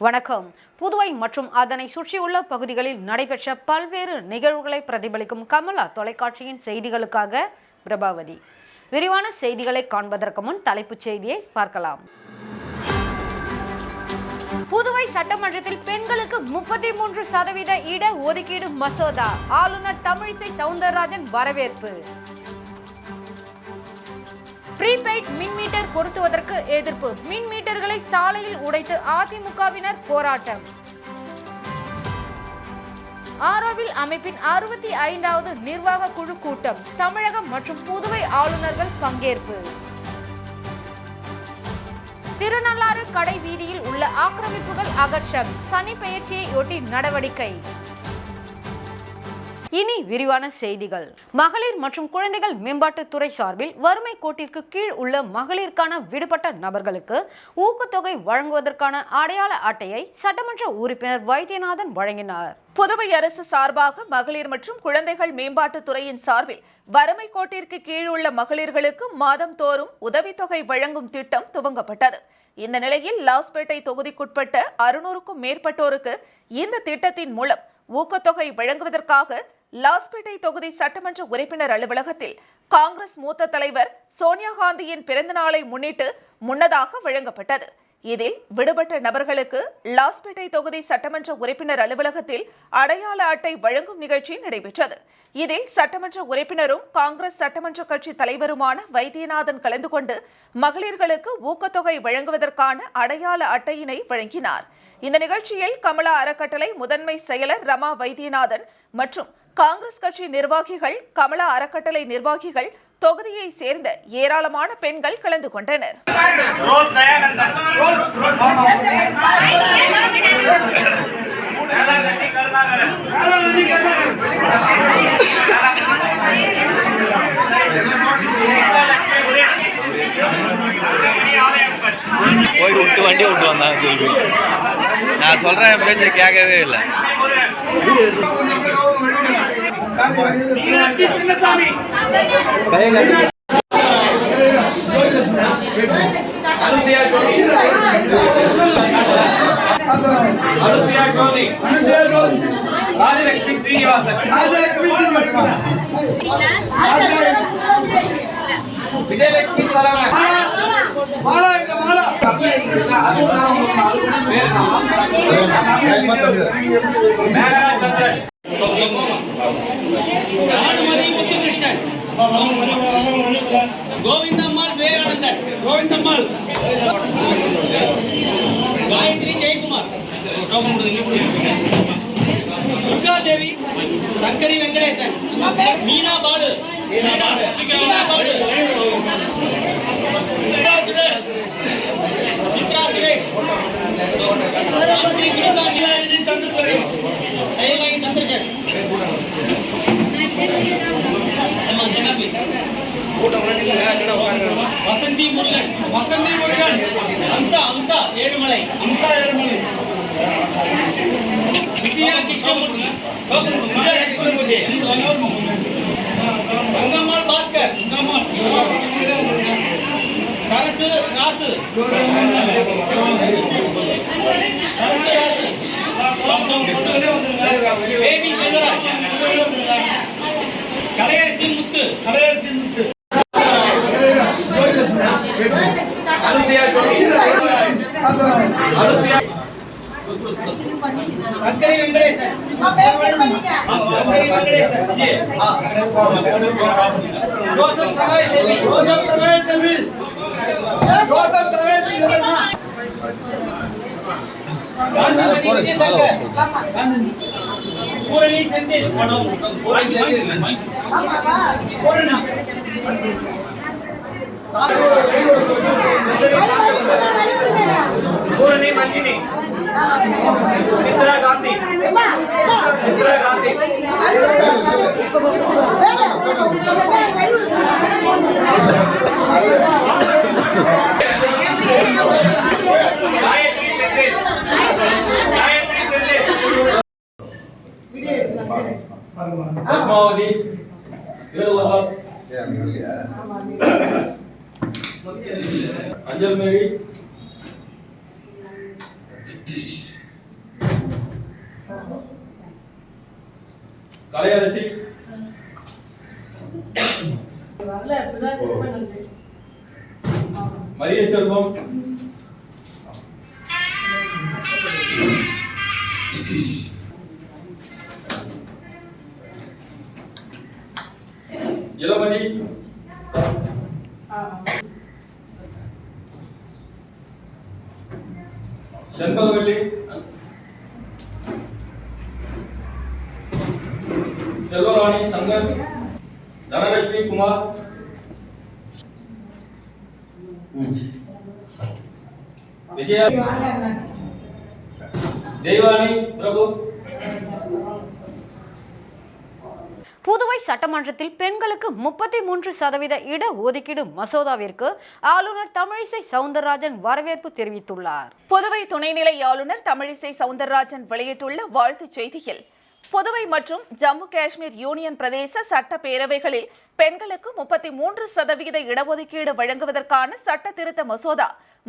வணக்கம். புதுவை மற்றும் அதனை சுற்றியுள்ள பகுதிகளில் நடைபெற்ற பல்வேறு நிகழ்வுகளை பிரதிபலிக்கும் கமலா தொலைக்காட்சியின் செய்திகளுக்காக பிரபாவதி. விரிவான செய்திகளை காண்பதற்கு முன் தலைப்புச் செய்தியை பார்க்கலாம். புதுவை சட்டமன்றத்தில் பெண்களுக்கு 33% இட ஒதுக்கீடு மசோதா, ஆளுநர் தமிழிசை சவுந்தரராஜன் வரவேற்பு. ப்ரீபெய்ட் மின் மீட்டர் பொருத்துவதற்கு எதிர்ப்பு, மின் மீட்டர்களை சாலையில் உடைத்து அதிமுகவினர் போராட்டம். ஆரோவில் அமைப்பின் 65வது நிர்வாக குழு கூட்டம், தமிழகம் மற்றும் புதுவை ஆளுநர்கள் பங்கேற்பு. திருநள்ளாறு கடை வீதியில் உள்ள ஆக்கிரமிப்புகள் அகற்றம், சனி பெயர்ச்சியையொட்டி நடவடிக்கை. இனி விரிவான செய்திகள். மகளிர் மற்றும் குழந்தைகள் மேம்பாட்டுத்துறை சார்பில் வறுமை கோட்டிற்கு கீழ் உள்ள மகளிருக்கான விடுபட்ட நபர்களுக்கு ஊக்கத்தொகை வழங்குவதற்கான அடையாள அட்டையை சட்டமன்ற உறுப்பினர் வைத்தியநாதன் வழங்கினார். புதுவை அரசு சார்பாக மகளிர் மற்றும் குழந்தைகள் மேம்பாட்டுத்துறையின் சார்பில் வறுமை கோட்டிற்கு கீழ் உள்ள மகளிர்களுக்கு மாதந்தோறும் உதவித்தொகை வழங்கும் திட்டம் துவங்கப்பட்டது. இந்த நிலையில் லாஸ்பேட்டை தொகுதிக்குட்பட்ட 600க்கும் மேற்பட்டோருக்கு இந்த திட்டத்தின் மூலம் ஊக்கத்தொகை வழங்குவதற்காக லாஸ்பேட்டை தொகுதி சட்டமன்ற உறுப்பினர் அலுவலகத்தில் காங்கிரஸ் மூத்த தலைவர் சோனியா காந்தியின் பிறந்த நாளை முன்னிட்டு முன்னதாக வழங்கப்பட்டது. இதில் விடுபட்ட நபர்களுக்கு லாஸ்பேட்டை தொகுதி சட்டமன்ற உறுப்பினர் அலுவலகத்தில் அடையாள அட்டை வழங்கும் நிகழ்ச்சி நடைபெற்றது. இதில் சட்டமன்ற உறுப்பினரும் காங்கிரஸ் சட்டமன்ற கட்சி தலைவருமான வைத்தியநாதன் கலந்து கொண்டு மகளிர்களுக்கு ஊக்கத்தொகை வழங்குவதற்கான அடையாள அட்டையினை வழங்கினார். இந்த நிகழ்ச்சியில் கமலா அறக்கட்டளை முதன்மை செயலர் ரமா வைத்தியநாதன் மற்றும் காங்கிரஸ் கட்சி நிர்வாகிகள், கமலா அறக்கட்டளை நிர்வாகிகள், தொகுதியை சேர்ந்த ஏராளமான பெண்கள் கலந்து கொண்டனர். போய் விட்டு வண்டி விட்டு வந்தாங்க திருப்பி. நான் சொல்றேன் பேச்சை கேட்கவே இல்லை. ராஜலட்சுமி ஸ்ரீனிவாசன், விஜயலட்சுமி சரவணன், மேகராஜ் முத்துகிருஷ்ணன், கோவிந்தம்மாள் விவேகானந்தன், காயத்ரி ஜெயக்குமார், துர்காதேவி, சங்கரி வெங்கடேசன், மீனா பாலு, சித்ரா சுரேஷ், சந்திரசேகர், வசந்தி முருகன், அம்சா ஏழுமலை, விஜயா கிருஷ்ணமூர்த்தி, கங்கம்மாள் பாஸ்கர், சரசு ராசு, பேபி செல்வராஜ், கலையரசி முத்து, சங்கரி வெங்கடேசன், ஜோசப் சகாய செல்வி, காந்திமதி விஜயசங்கர், பூரணி செந்தில், பூரணி மஞ்சினி, இந்திரா காந்தி, பத்மாவதி, अंजल मेरी கலையரசி, மரிய செல்வம், இளமதி, செண்பகவல்லி, செல்வராணி சங்கர், தனலட்சுமி குமார், விஜயா, தெய்வானி பிரபு. புதுவை சட்டமன்றத்தில் பெண்களுக்கு 33% இட ஒதுக்கீடு மசோதாவிற்கு ஆளுநர் தமிழிசை சவுந்தரராஜன் வரவேற்பு தெரிவித்துள்ளார். புதுவை துணைநிலை ஆளுநர் தமிழிசை சவுந்தரராஜன் வெளியிட்டுள்ள வாழ்த்துச் செய்தியில், புதுவை மற்றும் ஜம்மு காஷ்மீர் யூனியன் பிரதேச சட்டப்பேரவைகளில் பெண்களுக்கு 33% இடஒதுக்கீடு வழங்குவதற்கான சட்ட திருத்த மசோதா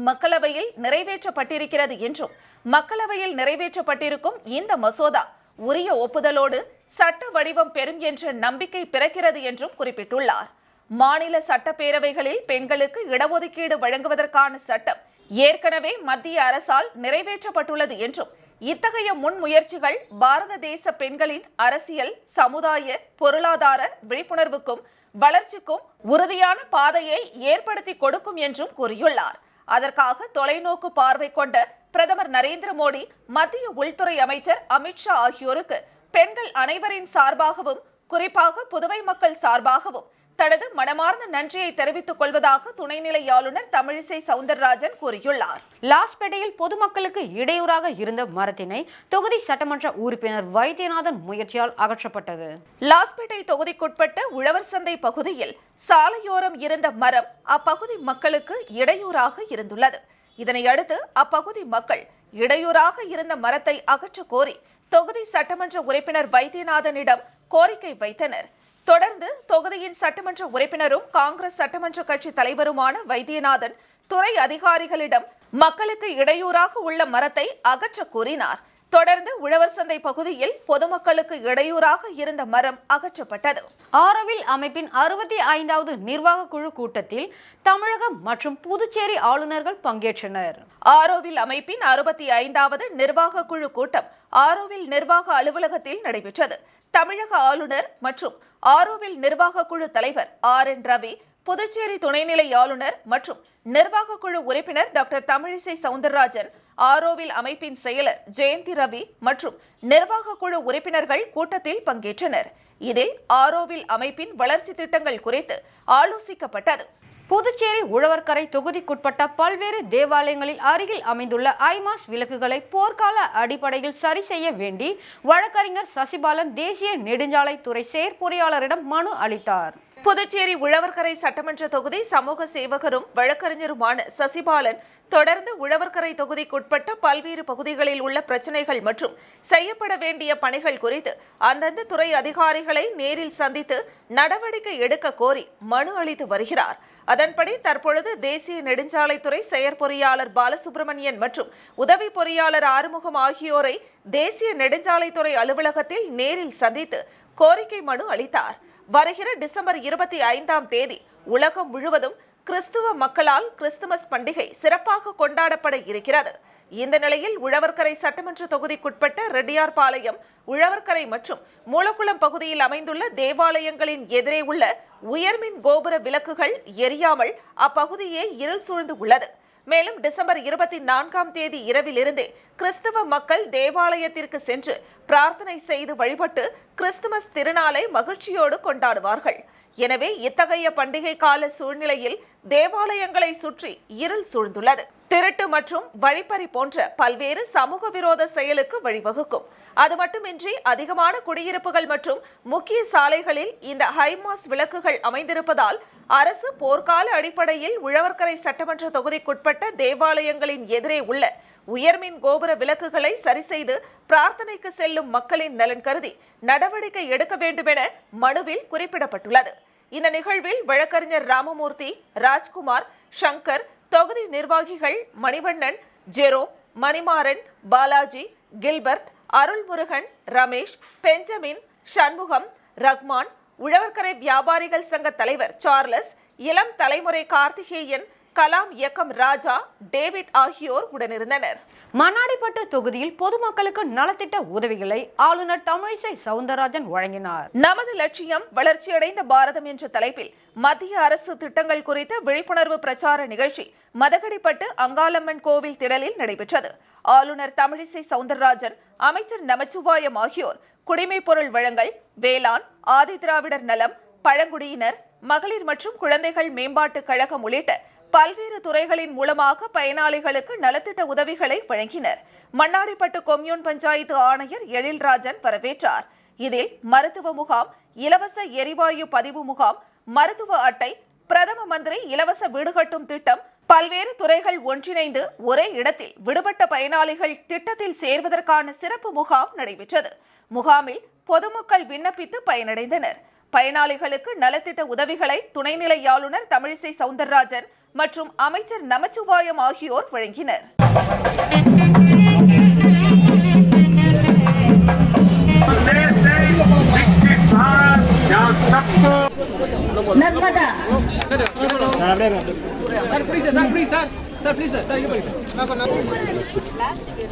மக்களவையில் நிறைவேற்றப்பட்டிருக்கிறது என்றும், மக்களவையில் நிறைவேற்றப்பட்டிருக்கும் இந்த மசோதா உரிய ஒப்புதலோடு சட்ட வடிவம் பெறும் என்ற நம்பிக்கை பிறக்கிறது என்றும் குறிப்பிட்டுள்ளார். மாநில சட்டப்பேரவைகளில் பெண்களுக்கு இடஒதுக்கீடு வழங்குவதற்கான சட்டம் ஏற்கனவே மத்திய அரசால் நிறைவேற்றப்பட்டுள்ளது என்றும், இத்தகைய முன்முயற்சிகள் பாரத தேச பெண்களின் அரசியல், சமுதாய, பொருளாதார விழிப்புணர்வுக்கும் வளர்ச்சிக்கும் உறுதியான பாதையை ஏற்படுத்தி கொடுக்கும் என்றும் கூறியுள்ளார். அதற்காக தொலைநோக்கு பார்வை கொண்ட பிரதமர் நரேந்திர மோடி, மத்திய உள்துறை அமைச்சர் அமித்ஷா ஆகியோருக்கு பெண்கள் அனைவரின் சார்பாகவும், குறிப்பாக புதுவை மக்கள் சார்பாகவும் தனது மனமார்ந்த நன்றியை தெரிவித்துக் கொள்வதாக துணைநிலை ஆளுநர் தமிழிசை சவுந்தரராஜன் கூறியுள்ளார். லாஸ்பேட்டையில் பொதுமக்களுக்கு இடையூறாக இருந்த மரத்தினை தொகுதி சட்டமன்ற உறுப்பினர் வைத்தியநாதன் முயற்சியால் அகற்றப்பட்டது. லாஸ்பேட்டை தொகுதிக்குட்பட்ட உழவர் சந்தை பகுதியில் சாலையோரம் இருந்த மரம் அப்பகுதி மக்களுக்கு இடையூறாக இருந்துள்ளது. இதனையடுத்து அப்பகுதி மக்கள் இடையூறாக இருந்த மரத்தை அகற்ற கோரி தொகுதி சட்டமன்ற உறுப்பினர் வைத்தியநாதனிடம் கோரிக்கை வைத்தனர். தொடர்ந்து தொகுதியின் சட்டமன்ற உறுப்பினரும் காங்கிரஸ் சட்டமன்ற கட்சி தலைவருமான வைத்தியநாதன் துறை அதிகாரிகளிடம் மக்களுக்கு இடையூறாக உள்ள மரத்தை அகற்ற கூறினார். தொடர்ந்து உழவர் சந்தை பகுதியில் பொதுமக்களுக்கு இடையூறாக இருந்த மரம் அகற்றப்பட்டது. ஆரோவில் அமைப்பின் 65வது நிர்வாக குழு கூட்டத்தில் தமிழகம் மற்றும் புதுச்சேரி ஆளுநர்கள் பங்கேற்றனர். ஆரோவில் அமைப்பின் 65வது நிர்வாக குழு கூட்டம் ஆரோவில் நிர்வாக அலுவலகத்தில் நடைபெற்றது. தமிழக ஆளுநர் மற்றும் ஆரோவில் நிர்வாக குழு தலைவர் RN ரவி, புதுச்சேரி துணைநிலை ஆளுநர் மற்றும் நிர்வாக குழு உறுப்பினர் டாக்டர் தமிழிசை சவுந்தரராஜன், ஆரோவில் அமைப்பின் செயலர் ஜெயந்தி ரவி மற்றும் நிர்வாக குழு உறுப்பினர்கள் கூட்டத்தில் பங்கேற்றனர். இதில் ஆரோவில் அமைப்பின் வளர்ச்சி திட்டங்கள் குறித்து ஆலோசிக்கப்பட்டது. புதுச்சேரி உழவர்கரை தொகுதிக்குட்பட்ட பல்வேறு தேவாலயங்களில் அருகில் அமைந்துள்ள ஐமாஸ் விளக்குகளை போர்க்கால அடிப்படையில் சரி செய்ய வேண்டி வழக்கறிஞர் சசிபாலன் தேசிய நெடுஞ்சாலைத்துறை செயற்பொறியாளரிடம் மனு அளித்தார். புதுச்சேரி உழவர்கரை சட்டமன்ற தொகுதி சமூக சேவகரும் வழக்கறிஞருமான சசிபாலன் தொடர்ந்து உழவர்கரை தொகுதிக்குட்பட்ட பல்வேறு பகுதிகளில் உள்ள பிரச்சனைகள் மற்றும் செய்யப்பட வேண்டிய பணிகள் குறித்து அந்தந்த துறை அதிகாரிகளை நேரில் சந்தித்து நடவடிக்கை எடுக்க கோரி மனு அளித்து வருகிறார். அதன்படி தற்பொழுது தேசிய நெடுஞ்சாலைத்துறை செயற்பொறியாளர் பாலசுப்ரமணியன் மற்றும் உதவி பொறியாளர் ஆறுமுகம் ஆகியோரை தேசிய நெடுஞ்சாலைத்துறை அலுவலகத்தில் நேரில் சந்தித்து கோரிக்கை மனு அளித்தார். வருகிற டிசம்பர் 25ஆம் தேதி உலகம் முழுவதும் கிறிஸ்துவ மக்களால் கிறிஸ்துமஸ் பண்டிகை சிறப்பாக கொண்டாடப்பட இருக்கிறது. இந்த நிலையில் உழவர்கரை சட்டமன்ற தொகுதிக்குட்பட்ட ரெட்டியார்பாளையம், உழவர்கரை மற்றும் மூலக்குளம் பகுதியில் அமைந்துள்ள தேவாலயங்களின் எதிரே உள்ள உயர்மின் கோபுர விளக்குகள் எரியாமல் அப்பகுதியே இருள் சூழ்ந்து உள்ளது. மேலும் டிசம்பர் 24ஆம் தேதி இரவிலிருந்தே கிறிஸ்தவ மக்கள் தேவாலயத்திற்கு சென்று பிரார்த்தனை செய்து வழிபட்டு கிறிஸ்துமஸ் திருநாளை மகிழ்ச்சியோடு கொண்டாடுவார்கள். எனவே இத்தகைய பண்டிகை கால சூழ்நிலையில் தேவாலயங்களை சுற்றி இருள் சூழ்ந்துள்ளது. திருட்டு மற்றும் வழிப்பறி போன்ற பல்வேறு சமூக விரோத செயலுக்கு வழிவகுக்கும். அது மட்டுமின்றி அதிகமான குடியிருப்புகள் மற்றும் முக்கிய சாலைகளில் இந்த ஹைமாஸ் விளக்குகள் அமைந்திருப்பதால் அரசு போர்க்கால அடிப்படையில் உழவர்கரை சட்டமன்ற தொகுதிக்குட்பட்ட தேவாலயங்களின் எதிரே உள்ள உயர்மின் கோபுர விளக்குகளை சரி செய்து பிரார்த்தனைக்கு செல்லும் மக்களின் நலன் கருதி நடவடிக்கை எடுக்க வேண்டுமென மனுவில் குறிப்பிடப்பட்டுள்ளது. இந்த நிகழ்வில் வழக்கறிஞர் ராமமூர்த்தி, ராஜ்குமார், சங்கர், தொகுதி நிர்வாகிகள் Manivannan, Jerome, Manimaran, Balaji, Gilbert, Arulmurugan, Ramesh, Benjamin, Shanmugam, Rahman, Uzhavarkarai வியாபாரிகள் சங்க தலைவர் சார்லஸ், இளம் தலைமுறை கார்த்திகேயன், கலாம் இயக்கம் ராஜா, டேவிட் ஆகியோர் உடனிருந்தனர். மண்ணாடிப்பட்டு தொகுதியில் பொதுமக்களுக்கு நலத்திட்ட உதவிகளை ஆளுநர் தமிழிசை சவுந்தரராஜன் வழங்கினார். நமது லட்சியம் வளர்ச்சியடைந்த பாரதம் என்ற தலைப்பில் மத்திய அரசு திட்டங்கள் குறித்த விழிப்புணர்வு பிரச்சார நிகழ்ச்சி மதகடிப்பட்டு அங்காளம்மன் கோவில் திடலில் நடைபெற்றது. ஆளுநர் தமிழிசை சவுந்தரராஜன், அமைச்சர் நமச்சிவாயம் ஆகியோர் குடிமைப் பொருள் வழங்கல், வேளாண், ஆதிதிராவிடர் நலம், பழங்குடியினர், மகளிர் மற்றும் குழந்தைகள் மேம்பாட்டுக் கழகம் உள்ளிட்ட பல்வேறு துறைகளின் மூலமாக பயனாளிகளுக்கு நலத்திட்ட உதவிகளை வழங்கினர். மண்ணாடிப்பட்டு கொம்யூன் பஞ்சாயத்து ஆணையர் எழில்ராஜன் வரவேற்றார். இதில் மருத்துவ முகாம், இலவச எரிவாயு பதிவு முகாம், மருத்துவ அட்டை, பிரதம மந்திரி இலவச வீடு கட்டும் திட்டம், பல்வேறு துறைகள் ஒன்றிணைந்து ஒரே இடத்தில் விடுபட்ட பயனாளிகள் திட்டத்தில் சேர்வதற்கான சிறப்பு முகாம் நடைபெற்றது. முகாமில் பொதுமக்கள் விண்ணப்பித்து பயனடைந்தனர். பயனாளிகளுக்கு நலத்திட்ட உதவிகளை துணைநிலை ஆளுநர் தமிழிசை சவுந்தரராஜன் மற்றும் அமைச்சர் நமச்சிவாயம் ஆகியோர் வழங்கினர்.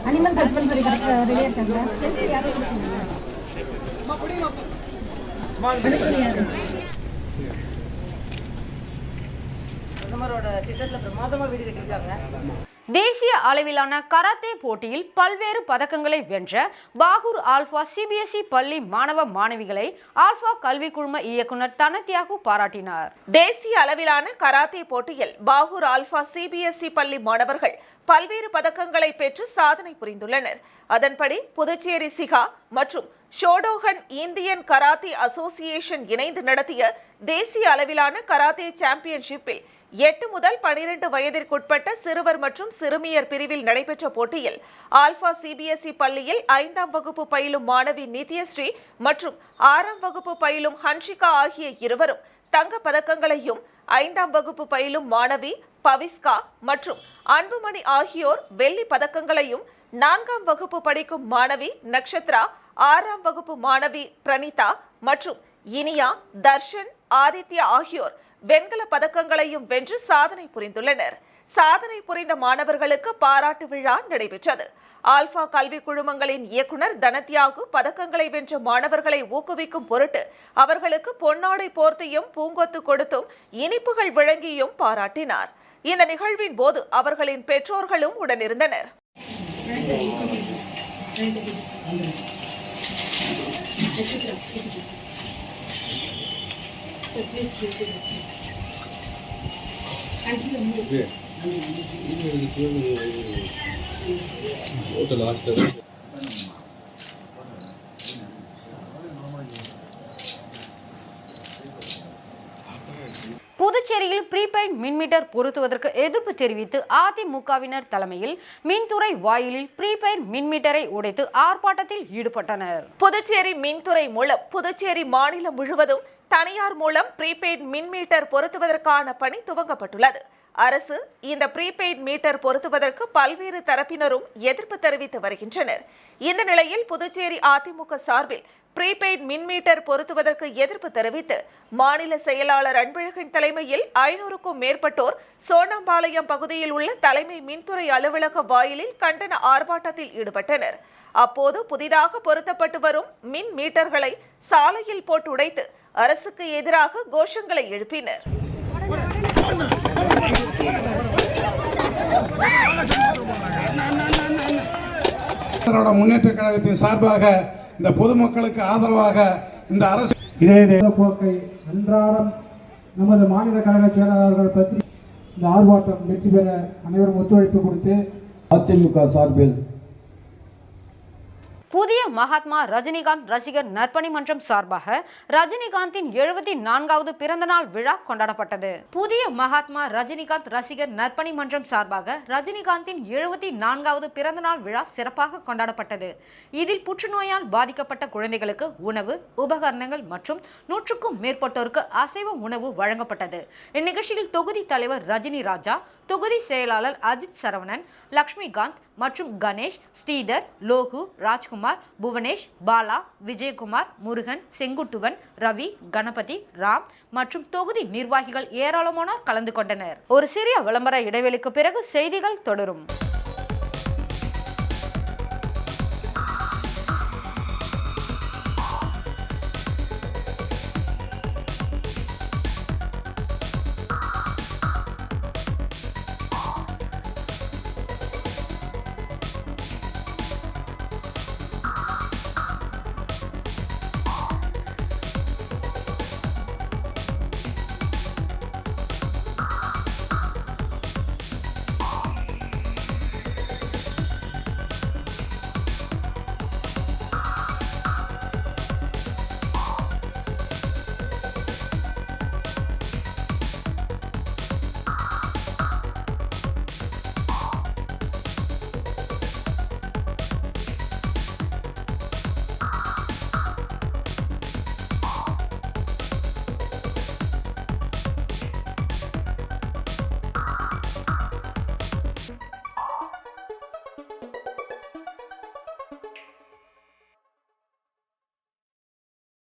அனிமல் ஹஸ்பண்டரி தேசிய அளவிலான கராத்தே போட்டியில் பல்வேறு பதக்கங்களை வென்ற பாகூர் ஆல்பா சிபிஎஸ்இ பள்ளி மாணவ மாணவிகளை ஆல்பா கல்வி குழும இயக்குனர் தனத்யாகு பாராட்டினார். தேசிய அளவிலான கராத்தே போட்டியில் பாகூர் ஆல்பா சிபிஎஸ்இ பள்ளி மாணவர்கள் பல்வேறு பதக்கங்களை பெற்று சாதனை புரிந்துள்ளனர். அதன்படி புதுச்சேரி சிகா மற்றும் ஷோடோகன் இந்தியன் கராத்தே அசோசியேஷன் இணைந்து நடத்திய தேசிய அளவிலான கராத்தே சாம்பியன்ஷிப்பில் 8 முதல் 12 வயதிற்குட்பட்ட சிறுவர் மற்றும் சிறுமியர் பிரிவில் நடைபெற்ற போட்டியில் ஆல்பா சிபிஎஸ்இ பள்ளியில் 5ஆம் வகுப்பு பயிலும் மாணவி நித்யஸ்ரீ மற்றும் 6ஆம் வகுப்பு பயிலும் ஹன்ஷிகா ஆகிய இருவரும் தங்கப் பதக்கங்களையும், 5ஆம் வகுப்பு பயிலும் மாணவி பவிஸ்கா மற்றும் அன்புமணி ஆகியோர் வெள்ளி பதக்கங்களையும், 4ஆம் வகுப்பு படிக்கும் மாணவி நக்ஷத்ரா, 6ஆம் வகுப்பு மாணவி பிரணீதா மற்றும் இனியா, தர்ஷன், ஆதித்யா ஆகியோர் வெண்கல பதக்கங்களையும் வென்று சாதனை புரிந்துள்ளனர். சாதனை புரிந்த மாணவர்களுக்கு பாராட்டு விழா நடைபெற்றது. ஆல்பா கல்வி குழுமங்களின் இயக்குனர் தனத்யாகு பதக்கங்களை வென்ற மாணவர்களை ஊக்குவிக்கும் பொருட்டு அவர்களுக்கு பொன்னாடை போர்த்தியும் பூங்கொத்து கொடுத்தும் இனிப்புகள் வழங்கியும் பாராட்டினார். இந்த நிகழ்வின் போது அவர்களின் பெற்றோர்களும் உடனிருந்தனர். புதுச்சேரியில் ப்ரீபெய்ட் மின்மீட்டர் பொருத்துவதற்கு எதிர்ப்பு தெரிவித்து அதிமுகவினர் தலைமையில் மின்துறை வாயிலில் ப்ரீபெய்ட் மின்மீட்டரை உடைத்து ஆர்ப்பாட்டத்தில் ஈடுபட்டனர். புதுச்சேரி மின்துறை மூலம் புதுச்சேரி மாநிலம் முழுவதும் தனியார் மூலம் ப்ரீபெய்ட் மின்மீட்டர் பொருத்துவதற்கான பணி துவங்கப்பட்டுள்ளது. அரசு இந்த ப்ரீபெய்ட் மீட்டர் பொருத்துவதற்கு பல்வேறு தரப்பினரும் எதிர்ப்பு தெரிவித்து வருகின்றனர். இந்த நிலையில் புதுச்சேரி அதிமுக சார்பில் ப்ரீபெய்ட் மின்மீட்டர் பொருத்துவதற்கு எதிர்ப்பு தெரிவித்து மாநில செயலாளர் அன்பழகன் தலைமையில் 500க்கும் மேற்பட்டோர் சோனம்பாளையம் பகுதியில் உள்ள தலைமை மின்துறை அலுவலக வாயிலில் கண்டன ஆர்ப்பாட்டத்தில் ஈடுபட்டனர். அப்போது புதிதாக பொருத்தப்பட்டு வரும் மின் மீட்டர்களை சாலையில் போட்டு உடைத்து அரசுக்கு எதிராக கோஷங்களை எழுப்பினர். முன்னேற்ற கழகத்தின் சார்பாக இந்த பொதுமக்களுக்கு ஆதரவாக இந்த அரசு இதே போக்கை அன்றாடம் நமது மாநில கழக செயலாளர்கள் பற்றி இந்த ஆர்ப்பாட்டம் வெற்றி பெற அனைவரும் ஒத்துழைப்பு கொடுத்து அதிமுக சார்பில் புதிய மகாத்மா ரஜினிகாந்த் ரசிகர் நற்பணி மன்றம் சார்பாக ரஜினிகாந்தின் 74வது பிறந்தநாள் விழா கொண்டாடப்பட்டது. புதிய மகாத்மா ரஜினிகாந்த் ரசிகர் நற்பணி மன்றம் சார்பாக ரஜினிகாந்தின் 74வது பிறந்தநாள் விழா சிறப்பாக கொண்டாடப்பட்டது. இதில் புற்றுநோயால் பாதிக்கப்பட்ட குழந்தைகளுக்கு உணவு, உபகரணங்கள் மற்றும் 100க்கும் மேற்பட்டோருக்கு அசைவ உணவு வழங்கப்பட்டது. இந்நிகழ்ச்சியில் தொகுதி தலைவர் ரஜினி ராஜா, தொகுதி செயலாளர் அஜித் சரவணன், லக்ஷ்மிகாந்த் மற்றும் கணேஷ், ஸ்ரீதர், லோகு, ராஜ்குமார், புவனேஷ், பாலா, விஜயகுமார், முருகன், செங்குட்டுவன், ரவி, கணபதி, ராம் மற்றும் தொகுதி நிர்வாகிகள் ஏராளமானோர் கலந்து கொண்டனர். ஒரு சிறிய விளம்பர இடைவெளிக்கு பிறகு செய்திகள் தொடரும்.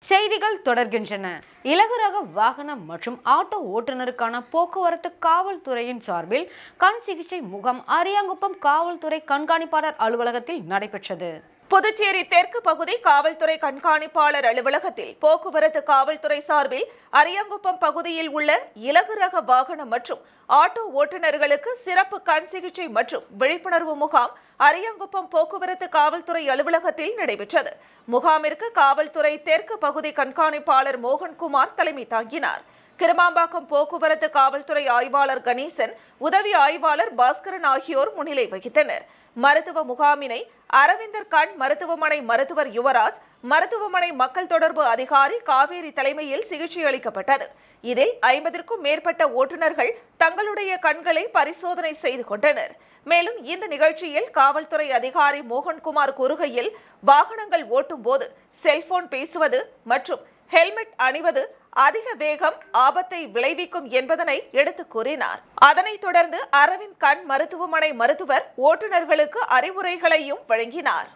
செய்திகள் தொடர்கின்றன. இலகு ரக வாகனம் மற்றும் ஆட்டோ ஓட்டுநருக்கான போக்குவரத்து காவல்துறையின் சார்பில் கண் சிகிச்சை முகாம் அரியாங்குப்பம் காவல்துறை கண்காணிப்பாளர் அலுவலகத்தில் நடைபெற்றது. புதுச்சேரி தெற்கு பகுதி காவல்துறை கண்காணிப்பாளர் அலுவலகத்தில் போக்குவரத்து காவல்துறை சார்பில் அரியாங்குப்பம் பகுதியில் உள்ள இலகு ரக வாகனம் மற்றும் ஆட்டோ ஓட்டுநர்களுக்கு சிறப்பு கண் சிகிச்சை மற்றும் விழிப்புணர்வு முகாம் அரியாங்குப்பம் போக்குவரத்து காவல்துறை அலுவலகத்தில் நடைபெற்றது. முகாமிற்கு காவல்துறை தெற்கு பகுதி கண்காணிப்பாளர் மோகன்குமார் தலைமை தாங்கினார். கிருமாம்பாக்கம் போக்குவரத்து காவல்துறை ஆய்வாளர் கணேசன், உதவி ஆய்வாளர் பாஸ்கரன் ஆகியோர் முன்னிலை வகித்தனர். மருத்துவ முகாமினை அரவிந்தர் கண் மருத்துவமனை மருத்துவர் யுவராஜ், மருத்துவமனை மக்கள் தொடர்பு அதிகாரி காவேரி தலைமையில் சிகிச்சை அளிக்கப்பட்டது. இதில் 50க்கும் மேற்பட்ட ஓட்டுநர்கள் தங்களுடைய கண்களை பரிசோதனை செய்து கொண்டனர். மேலும் இந்த நிகழ்ச்சியில் காவல்துறை அதிகாரி மோகன்குமார் கூறுகையில், வாகனங்கள் ஓட்டும் போது செல்போன் பேசுவது மற்றும் ஹெல்மெட் அணிவது அதிக வேகம் ஆபத்தை விளைவிக்கும் என்பதனை எடுத்து கூறினார். அதனைத் தொடர்ந்து அரவிந்த் கண் மருத்துவமனை மருத்துவர் ஓட்டுநர்களுக்கு அறிவுரைகளையும் வழங்கினார்.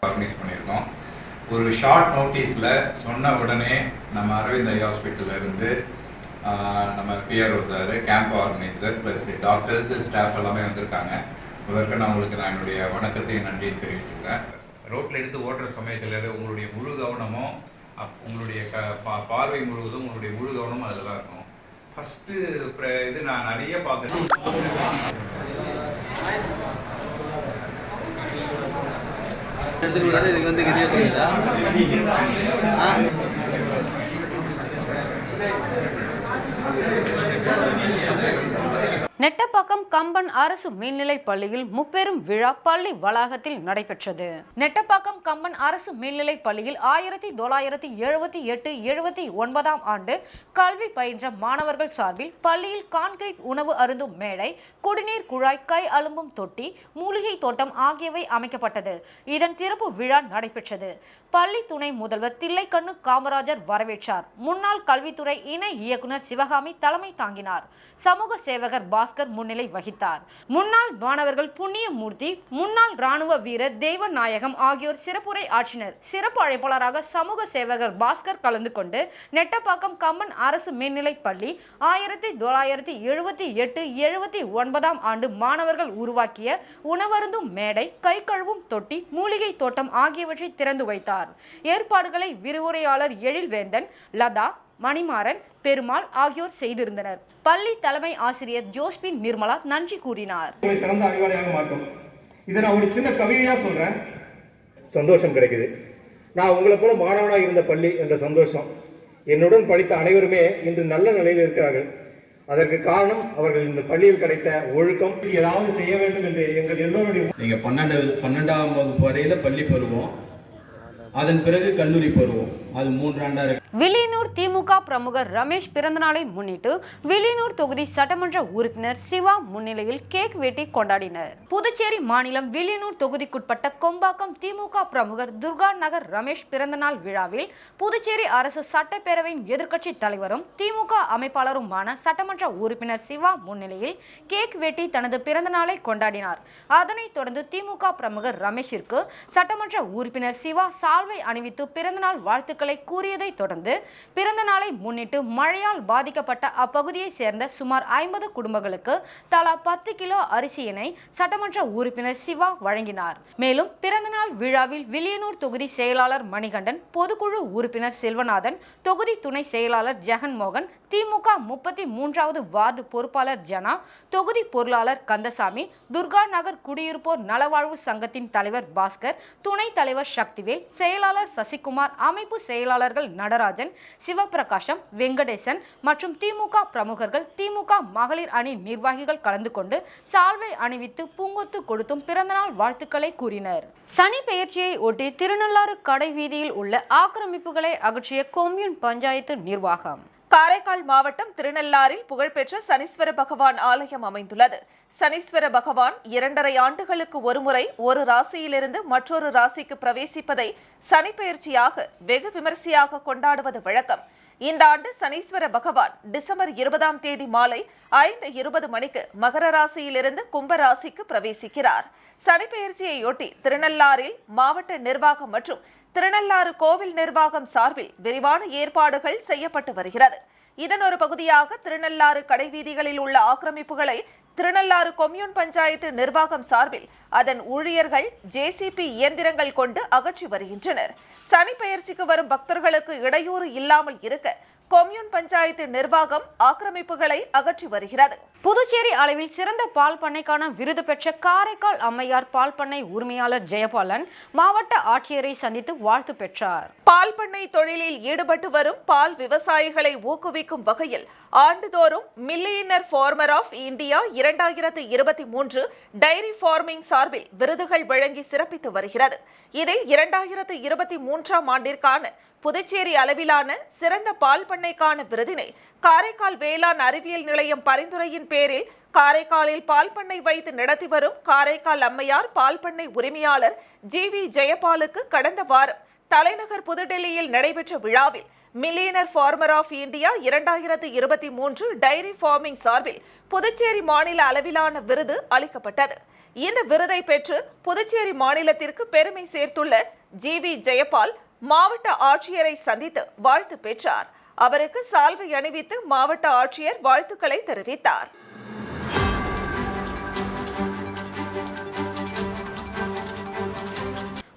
ஒரு ஷார்ட் நோட்டீஸ்ல சொன்ன உடனே நம்ம அரவிந்த் ஐ ஹாஸ்பிட்டல்ல இருந்து நம்ம PRO sir, camp organiser plus doctors, staff எல்லாமே வந்திருக்காங்க. முதற்க நான் உங்களுக்கு நான் என்னுடைய வணக்கத்தையும் நன்றியை தெரிவிச்சுக்கிறேன். ரோட்டில் எடுத்து ஓட்டுற சமயத்தில் உங்களுடைய முழு கவனமும் உங்களுடைய பார்வை முழுவதும் உங்களுடைய முழு கவனமும் அதில் தான் இருக்கும். ஃபஸ்ட்டு இது நான் நிறைய பார்க்குறேன். இதுக்கு வந்து கிரியா நெட்டப்பாக்கம் கம்பன் அரசு மேல்நிலைப் பள்ளியில் முப்பெரும் விழா பள்ளி வளாகத்தில் நடைபெற்றது. நெட்டப்பாக்கம் கம்பன் அரசு மேல்நிலைப் பள்ளியில் 1978-79 ஆண்டு கல்வி பயின்ற மாணவர்கள் சார்பில் பள்ளியில் கான்கிரீட் உணவு அருந்தும் மேடை, குடிநீர் குழாய், கை அலும்பும் தொட்டி, மூலிகை தோட்டம் ஆகியவை அமைக்கப்பட்டது. இதன் திறப்பு விழா நடைபெற்றது. பள்ளி துணை முதல்வர் தில்லைக்கண்ணு காமராஜர் வரவேற்றார். முன்னாள் கல்வித்துறை இணை இயக்குனர் சிவகாமி தலைமை தாங்கினார். சமூக சேவகர் பாஸ்கர் முன்னிலை வகித்தார். முன்னாள் மாணவர்கள் புண்ணியமூர்த்தி, முன்னாள் ராணுவ வீரர் தெய்வநாயகம் ஆகியோர் சிறப்புரை ஆற்றினர். சிறப்பு அழைப்பாளராக சமூக சேவகர் பாஸ்கர் கலந்து கொண்டு நெட்டப்பாக்கம் கம்பன் அரசு மேல்நிலைப் பள்ளி 1978-79 ஆண்டு மாணவர்கள் உருவாக்கிய உணவருந்தும் மேடை, கை கழுவும் தொட்டி, மூலிகை தோட்டம் ஆகியவற்றை திறந்து வைத்தார். ஏற்பாடுகளை விரிவுரையாளர் எழில்வேந்தன், லதா, மணிமாறன், பெருமாள் ஆகியோர் செய்திருந்தனர். பள்ளி தலைமை ஆசிரியர் ஜோஸ்பின் நிர்மலா நன்றி கூறினார். சிறந்த அறிவாளியாக மாற்றும். இதை நான் ஒரு சின்ன கவிதையா சொல்றேன். சந்தோஷம் கிடைக்குது. நான் உங்களை போல மாணவனாக இருந்த பள்ளி என்ற சந்தோஷம். என்னுடன் படித்த அனைவருமே இன்று நல்ல நிலையில் இருக்கிறார்கள். அதற்கு காரணம் அவர்கள் இந்த பள்ளியில் கிடைத்த ஒழுக்கம். ஏதாவது செய்ய வேண்டும் என்று எங்கள் எல்லோருடைய நீங்க 12ஆம் வகுப்பு வரையில பள்ளி பருவம். அதன் பிறகு கல்லூரி பருவம், அது 3 ஆண்டா இருக்கு. வில்லியனூர் திமுக பிரமுகர் ரமேஷ் பிறந்தநாளை முன்னிட்டு வில்லியனூர் தொகுதி சட்டமன்ற உறுப்பினர் சிவா முன்னிலையில் கேக் வெட்டி கொண்டாடினர். புதுச்சேரி மாநிலம் வில்லியனூர் தொகுதிக்குட்பட்ட கொம்பாக்கம் திமுக பிரமுகர் துர்கா நகர் ரமேஷ் பிறந்தநாள் விழாவில் புதுச்சேரி அரசு சட்டப்பேரவையின் எதிர்க்கட்சி தலைவரும் திமுக அமைப்பாளருமான சட்டமன்ற உறுப்பினர் சிவா முன்னிலையில் கேக் வெட்டி தனது பிறந்தநாளை கொண்டாடினார். அதனைத் தொடர்ந்து திமுக பிரமுகர் ரமேஷிற்கு சட்டமன்ற உறுப்பினர் சிவா சால்வை அணிவித்து பிறந்தநாள் வாழ்த்துக்களை கூறியதை தொடர்ந்து பிறந்த நாளை முன்னிட்டு மழையால் பாதிக்கப்பட்ட அப்பகுதியை சேர்ந்த சுமார் 50 குடும்பங்களுக்கு தலா 10 கிலோ அரிசியினை சட்டமன்ற உறுப்பினர் சிவா வழங்கினார். மேலும் பிறந்தநாள் விழாவில் வில்லியனூர் தொகுதி செயலாளர் மணிகண்டன், பொதுக்குழு உறுப்பினர் செல்வநாதன், தொகுதி துணை செயலாளர் ஜெகன்மோகன், திமுக 33வது வார்டு பொறுப்பாளர் ஜனா, தொகுதி பொருளாளர் கந்தசாமி, துர்கா நகர் குடியிருப்போர் நலவாழ்வு சங்கத்தின் தலைவர் பாஸ்கர், துணைத் தலைவர் சக்திவேல், செயலாளர் சசிகுமார், அமைப்பு செயலாளர்கள் நடராஜன், சிவபிரகாசம், வெங்கடேசன் மற்றும் திமுக பிரமுகர்கள், திமுக மகளிர் அணி நிர்வாகிகள் கலந்து கொண்டு சால்வை அணிவித்து பூங்கொத்து கொடுத்தும் பிறந்தநாள் வாழ்த்துக்களை கூறினர். சனி பெயர்ச்சியை ஒட்டி திருநள்ளாறு கடை வீதியில் உள்ள ஆக்கிரமிப்புகளை அகற்றிய கொம்யூன் பஞ்சாயத்து நிர்வாகம். காரைக்கால் மாவட்டம் திருநள்ளாறில் புகழ்பெற்ற சனீஸ்வர பகவான் ஆலயம் அமைந்துள்ளது. சனீஸ்வர பகவான் 2.5 ஆண்டுகளுக்கு ஒருமுறை ஒரு ராசியிலிருந்து மற்றொரு ராசிக்கு பிரவேசிப்பதை சனிப்பெயர்ச்சியாக வெகு விமரிசையாக கொண்டாடுவது வழக்கம். இந்த ஆண்டு சனீஸ்வர பகவான் டிசம்பர் 20ஆம் தேதி மாலை 5:20 மணிக்கு மகர ராசியிலிருந்து கும்ப ராசிக்கு பிரவேசிக்கிறார். சனிப்பெயர்ச்சியையொட்டி திருநள்ளாறில் மாவட்ட நிர்வாகம் மற்றும் திருநள்ளாறு கோவில் நிர்வாகம் சார்பில் விரிவான ஏற்பாடுகள் செய்யப்பட்டு வருகிறது. இதன் ஒரு பகுதியாக திருநள்ளாறு கடைவீதிகளில் உள்ள ஆக்கிரமிப்புகளை திருநள்ளாறு கொம்யூன் பஞ்சாயத்து நிர்வாகம் சார்பில் அதன் ஊழியர்கள் ஜேசிபி இயந்திரங்கள் கொண்டு அகற்றி வருகின்றனர். சனி பெயர்ச்சிக்கு வரும் பக்தர்களுக்கு இடையூறு இல்லாமல் இருக்க கொம்யூன் பஞ்சாயத்து நிர்வாகம் ஆக்கிரமிப்புகளை அகற்றி வருகிறது. புதுச்சேரி அளவில் சிறந்த பால் பண்ணைக்கான விருது பெற்ற காரைக்கால் அம்மையார் பால் பண்ணை உரிமையாளர் ஜெயபாலன் மாவட்ட ஆட்சியரை சந்தித்து வாழ்த்து பெற்றார். பால் பண்ணை தொழிலில் ஈடுபட்டு வரும் பால் விவசாயிகளை ஊக்குவிக்கும் வகையில் ஆண்டுதோறும் millionaire farmer of India 2023 dairy farming சார்பில் விருதுகள் வழங்கி சிறப்பித்து வருகிறது. இதில் 2023ஆம் ஆண்டிற்கான புதுச்சேரி அளவிலான சிறந்த பால் பண்ணைக்கான விருதினை காரைக்கால் வேளாண் அறிவியல் நிலையம் பரிந்துரையின் பேரில் காரைக்காலில் பால் பண்ணை வைத்து நடத்தி வரும் காரைக்கால் அம்மையார் பால் பண்ணை உரிமையாளர் GV ஜெயபாலுக்கு கடந்த வாரம் தலைநகர் புதுடெல்லியில் நடைபெற்ற விழாவில் millionaire farmer of India 2023 dairy farming சார்பில் புதுச்சேரி மாநில அளவிலான விருது அளிக்கப்பட்டது. இந்த விருதை பெற்று புதுச்சேரி மாநிலத்திற்கு பெருமை சேர்த்துள்ள GV ஜெயபால் மாவட்ட ஆட்சியரை சந்தித்து வாழ்த்து பெற்றார். அவருக்கு சால்வை அணிவித்து மாவட்ட ஆட்சியர் வாழ்த்துக்களை தெரிவித்தார்.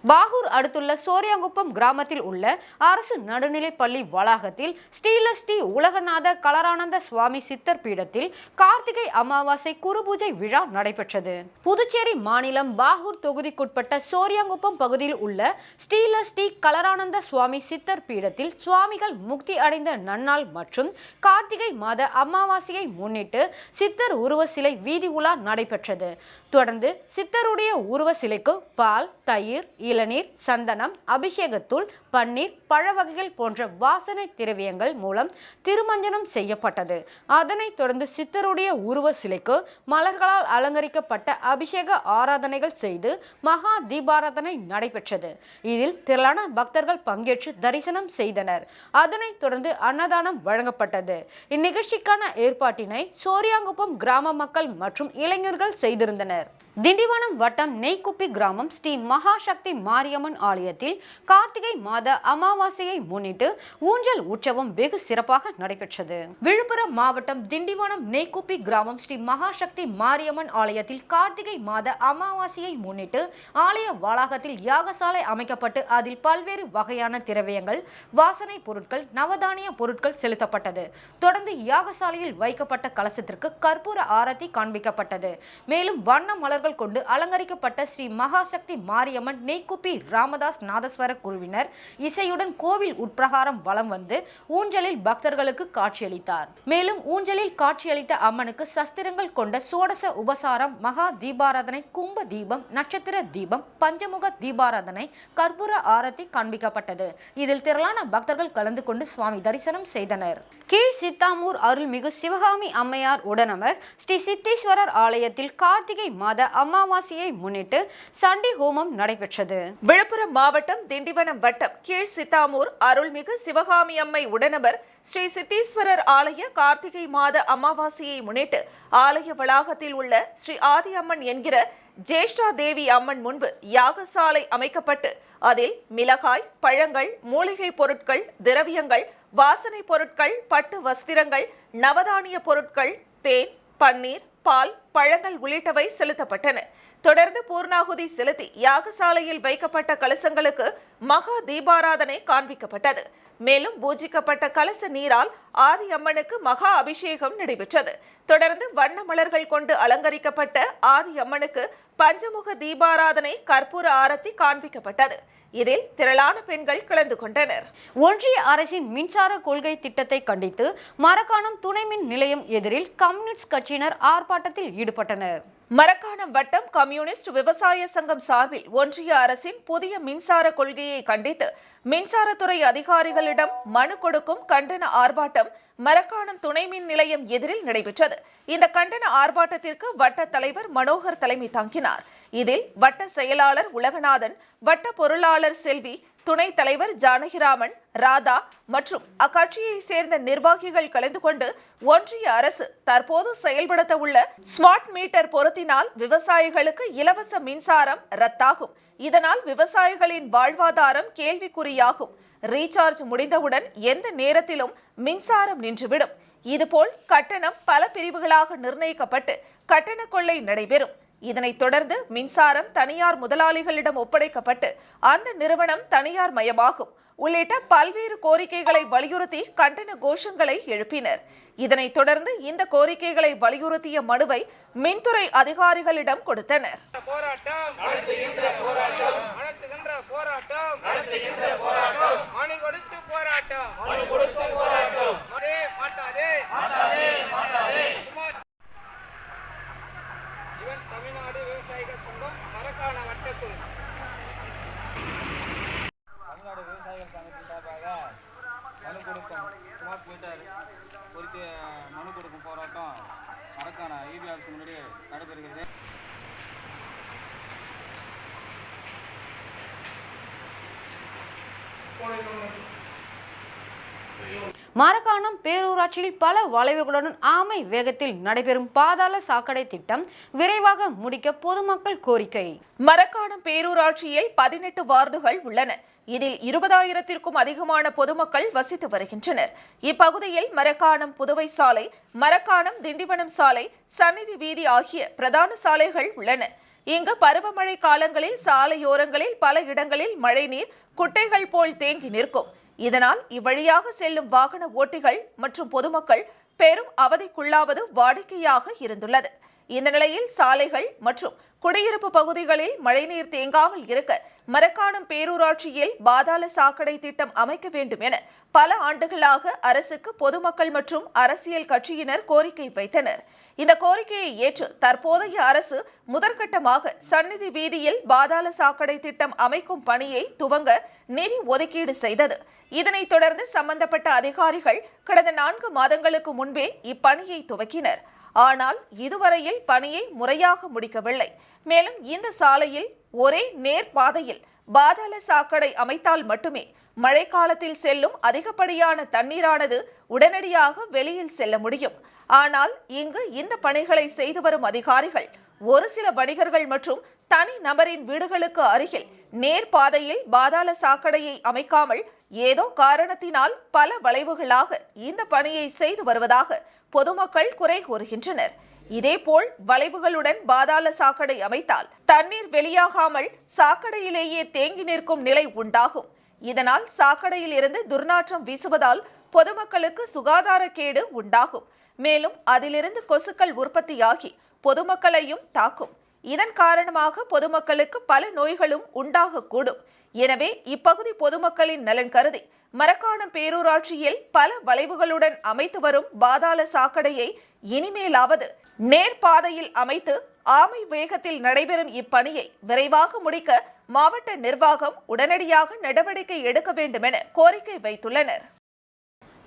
பாகூர் அடுத்துள்ள சோரியாங்குப்பம் கிராமத்தில் உள்ள அரசு நடுநிலைப் பள்ளி வளாகத்தில் ஸ்ரீ உலகநாத கலரானந்த சுவாமி சித்தர் பீடத்தில் கார்த்திகை அமாவாசை குருபூஜை விழா நடைபெற்றது. புதுச்சேரி மாநிலம் பாகூர் தொகுதிக்குட்பட்ட சோரியாங்குப்பம் பகுதியில் உள்ள ஸ்ரீ கலரானந்த சுவாமி சித்தர் பீடத்தில் சுவாமிகள் முக்தி அடைந்த நன்னாள் மற்றும் கார்த்திகை மாத அமாவாசையை முன்னிட்டு சித்தர் உருவ சிலை வீதி உலா நடைபெற்றது. தொடர்ந்து சித்தருடைய உருவ சிலைக்கு பால், தயிர், இளநீர், சந்தனம், அபிஷேகத்தூள், பன்னீர், பழ வகைகள் போன்ற வாசனை திரவியங்கள் மூலம் திருமஞ்சனம் செய்யப்பட்டது. அதனைத் தொடர்ந்து சித்தருடைய உருவ சிலைக்கு மலர்களால் அலங்கரிக்கப்பட்ட அபிஷேக ஆராதனைகள் செய்து மகா தீபாராதனை நடைபெற்றது. இதில் திரளான பக்தர்கள் பங்கேற்று தரிசனம் செய்தனர். அதனைத் தொடர்ந்து அன்னதானம் வழங்கப்பட்டது. இந்நிகழ்ச்சிக்கான ஏற்பாட்டினை சோரியாங்குப்பம் கிராம மக்கள் மற்றும் இளைஞர்கள் செய்திருந்தனர். திண்டிவனம் வட்டம் நெய்க்குப்பி கிராமம் ஸ்ரீ மகாசக்தி மாரியம்மன் ஆலயத்தில் கார்த்திகை மாத அமாவாசையை முன்னிட்டு ஊஞ்சல் உற்சவம் வெகு சிறப்பாக நடைபெற்றது. விழுப்புரம் மாவட்டம் திண்டிவனம் நெய்க்குப்பி கிராமம் ஸ்ரீ மகாசக்தி மாரியம்மன் ஆலயத்தில் கார்த்திகை மாத அமாவாசையை முன்னிட்டு ஆலய வளாகத்தில் யாகசாலை அமைக்கப்பட்டு அதில் பல்வேறு வகையான திரவியங்கள், வாசனை பொருட்கள், நவதானிய பொருட்கள் செலுத்தப்பட்டது. தொடர்ந்து யாகசாலையில் வைக்கப்பட்ட கலசத்திற்கு கற்பூர ஆரத்தி காண்பிக்கப்பட்டது. மேலும் வண்ண மலர்கள் பக்தர்கள் கொண்டு அலங்கரிக்கப்பட்ட ஸ்ரீ மகாசக்தி மாரியம்மன் நெய்க்குப்பி ராமதாஸ் நாதஸ்வர குழுவினர் இசையுடன் கோவில் உட்பிரகாரம் வலம் வந்து ஊஞ்சலில் பக்தர்களுக்கு காட்சியளித்தார். மேலும் ஊஞ்சலில் காட்சியளித்த அம்மனுக்கு சஸ்திரங்கள் கொண்ட சோடச உபசாரம், மகா தீபாராதனை, கும்ப தீபம், நட்சத்திர தீபம், பஞ்சமுக தீபாராதனை, கற்பூர ஆரத்தி காண்பிக்கப்பட்டது. இதில் திரளான பக்தர்கள் கலந்து கொண்டு சுவாமி தரிசனம் செய்தனர். கீழ் சித்தாமூர் அருள்மிகு சிவகாமி அம்மையார் உடனமர் ஸ்ரீ சித்தேஸ்வரர் ஆலயத்தில் கார்த்திகை மாத அமாவாசையை முன்னிட்டு சண்டி ஹோமம் நடைபெற்றது. விழுப்புரம் மாவட்டம் திண்டிவனம் வட்டம் கீழ் சித்தாமூர் அருள்மிகு சிவகாமி அம்மை உடனமர் ஸ்ரீ சித்தேஸ்வரர் ஆலய கார்த்திகை மாத அமாவாசையை முன்னிட்டு ஆலய வளாகத்தில் உள்ள ஸ்ரீ ஆதி அம்மன் என்கிற ஜேஷ்டா தேவி அம்மன் முன்பு யாகசாலை அமைக்கப்பட்டு அதில் மிளகாய், பழங்கள், மூலிகை பொருட்கள், திரவியங்கள், வாசனை பொருட்கள், பட்டு வஸ்திரங்கள், நவதானிய பொருட்கள், தேன், பன்னீர், பால், பழங்கள் உள்ளிட்டவை செலுத்தப்பட்டன. தொடர்ந்து பூர்ணாகுதி செலுத்தி யாகசாலையில் வைக்கப்பட்ட கலசங்களுக்கு மகா தீபாராதனை காண்பிக்கப்பட்டது. மேலும் பூஜிக்கப்பட்ட கலச நீரால் ஆதி அம்மனுக்கு மகா அபிஷேகம் நடைபெற்றது. தொடர்ந்து வண்ண மலர்கள் கொண்டு அலங்கரிக்கப்பட்ட ஆதி அம்மனுக்கு பஞ்சமுக தீபாராதனை, கற்பூர ஆரத்தி காண்பிக்கப்பட்டது. இதில் திரளான பெண்கள் கலந்து கொண்டனர். ஒன்றிய அரசின் மின்சார கொள்கை திட்டத்தை கண்டித்து மரக்காணம் துணை மின் நிலையம் எதிரில் கம்யூனிஸ்ட் கட்சியினர் ஆர்ப்பாட்டத்தில் ஈடுபட்டனர். மரக்காணம் வட்டம் கம்யூனிஸ்ட் விவசாய சங்கம் சார்பில் ஒன்றிய அரசின் புதிய மின்சார கொள்கையை கண்டித்து மின்சாரத்துறை அதிகாரிகளிடம் மனு கொடுக்கும் கண்டன ஆர்ப்பாட்டம் மரக்காணம் துணை மின் நிலையம் எதிரில் நடைபெற்றது. இந்த கண்டன ஆர்ப்பாட்டத்திற்கு வட்ட தலைவர் மனோகர் தலைமை தாங்கினார். இதில் வட்ட செயலாளர் உலகநாதன், வட்ட பொருளாளர் செல்வி, துணைத் தலைவர் ஜானகிராமன், ராதா மற்றும் அக்கட்சியை சேர்ந்த நிர்வாகிகள் கலந்து கொண்டு ஒன்றிய அரசு தற்போது செயல்படுத்த உள்ள ஸ்மார்ட் மீட்டர் பொருத்தினால் விவசாயிகளுக்கு இலவச மின்சாரம் ரத்தாகும். இதனால் விவசாயிகளின் வாழ்வாதாரம் கேள்விக்குறியாகும். ரீசார்ஜ் முடிந்தவுடன் எந்த நேரத்திலும் மின்சாரம் நின்றுவிடும். இதுபோல் கட்டணம் பல பிரிவுகளாக நிர்ணயிக்கப்பட்டு கட்டண கொள்ளை நடைபெறும். இதனைத் தொடர்ந்து மின்சாரம் தனியார் முதலாளிகளிடம் ஒப்படைக்கப்பட்டு அந்த நிறுவனம் தனியார் மயமாகும் உள்ளிட்ட பல்வேறு கோரிக்கைகளை வலியுறுத்தி கண்டன கோஷங்களை எழுப்பினர். இதனைத் தொடர்ந்து இந்த கோரிக்கைகளை வலியுறுத்திய மனுவை மின்துறை அதிகாரிகளிடம் கொடுத்தனர். தமிழ்நாடு விவசாயிகள் சங்கம் மரக்காணம் வட்டக்குழு தமிழ்நாடு விவசாயிகள் சங்கத்தின் சார்பாக மனு கொடுக்கும் ஸ்மார்ட் மீட்டர் குறித்து மனு கொடுக்கும் போராட்டம் மரக்காணம் ஈபி ஆஃபீஸ் முன்னாடி நடைபெறுகிறது. மரக்காணம் பேரூராட்சியில் பல வளைவுகளுடன் ஆமை வேகத்தில் நடைபெறும் பாதாள சாக்கடை திட்டம் விரைவாக முடிக்க பொதுமக்கள் கோரிக்கை. மரக்காணம் பேரூராட்சியில் 18 வார்டுகள் உள்ளன. இதில் 20,000க்கும் அதிகமான பொதுமக்கள் வசித்து வருகின்றனர். இப்பகுதியில் மரக்காணம் புதுவை சாலை, மரக்காணம் திண்டிவனம் சாலை, சந்நிதி வீதி ஆகிய பிரதான சாலைகள் உள்ளன. இங்கு பருவமழை காலங்களில் சாலையோரங்களில் பல இடங்களில் மழைநீர் குட்டைகள் போல் தேங்கி நிற்கும். இதனால் இவ்வழியாக செல்லும் வாகன ஓட்டிகள் மற்றும் பொதுமக்கள் பெரும் அவதிக்குள்ளாவது வாடிக்கையாக இருந்துள்ளது. இந்த நிலையில் சாலைகள் மற்றும் குடியிருப்பு பகுதிகளில் மழைநீர் தேங்காமல் இருக்க மரக்காணம் பேரூராட்சியில் பாதாள சாக்கடை திட்டம் அமைக்க வேண்டும் என பல ஆண்டுகளாக அரசுக்கு பொதுமக்கள் மற்றும் அரசியல் கட்சியினர் கோரிக்கை வைத்தனர். இந்த கோரிக்கையை ஏற்று தற்போதைய அரசு முதற்கட்டமாக சந்நிதி வீதியில் பாதாள சாக்கடை திட்டம் அமைக்கும் பணியை துவங்க நிதி ஒதுக்கீடு செய்தது. இதனைத் தொடர்ந்து சம்பந்தப்பட்ட அதிகாரிகள் கடந்த 4 மாதங்களுக்கு முன்பே இப்பணியை துவக்கினர். ஆனால் இதுவரையில் பணியை முறையாக முடிக்கவில்லை. மேலும் இந்த சாலையில் ஒரே நேர் பாதையில் பாதாள சாக்கடை அமைத்தால் மட்டுமே மழைக்காலத்தில் செல்லும் அதிகப்படியான தண்ணீரானது உடனடியாக வெளியில் செல்ல முடியும். ஆனால் இங்கு இந்த பணிகளை செய்து வரும் அதிகாரிகள் ஒரு சில வணிகர்கள் மற்றும் தனி நபரின் வீடுகளுக்கு அருகில் நேர் பாதையில் பாதாள சாக்கடையை அமைக்காமல் ஏதோ காரணத்தினால் பல வளைவுகளாக இந்த பணியை செய்து வருவதாக பொதுமக்கள் குறை கூறுகின்றனர். இதேபோல் வளைவுகளுடன் பாதாள சாக்கடை அமைத்தால் தண்ணீர் வெளியாகாமல் சாக்கடையிலேயே தேங்கி நிற்கும் நிலை உண்டாகும். இதனால் சாக்கடையில் இருந்து துர்நாற்றம் வீசுவதால் பொதுமக்களுக்கு சுகாதார கேடு உண்டாகும். மேலும் அதிலிருந்து கொசுக்கள் உற்பத்தியாகி பொதுமக்களையும் தாக்கும். இதன் காரணமாக பொதுமக்களுக்கு பல நோய்களும் உண்டாகக்கூடும். எனவே இப்பகுதி பொதுமக்களின் நலன் கருதி மரக்காணம் பேரூராட்சியில் பல வளைவுகளுடன் அமைத்து வரும் பாதாள சாக்கடையை இனிமேலாவது நேர்பாதையில் அமைத்து ஆமை வேகத்தில் நடைபெறும் இப்பணியை விரைவாக முடிக்க மாவட்ட நிர்வாகம் உடனடியாக நடவடிக்கை எடுக்க வேண்டும் என கோரிக்கை வைத்துள்ளனர்.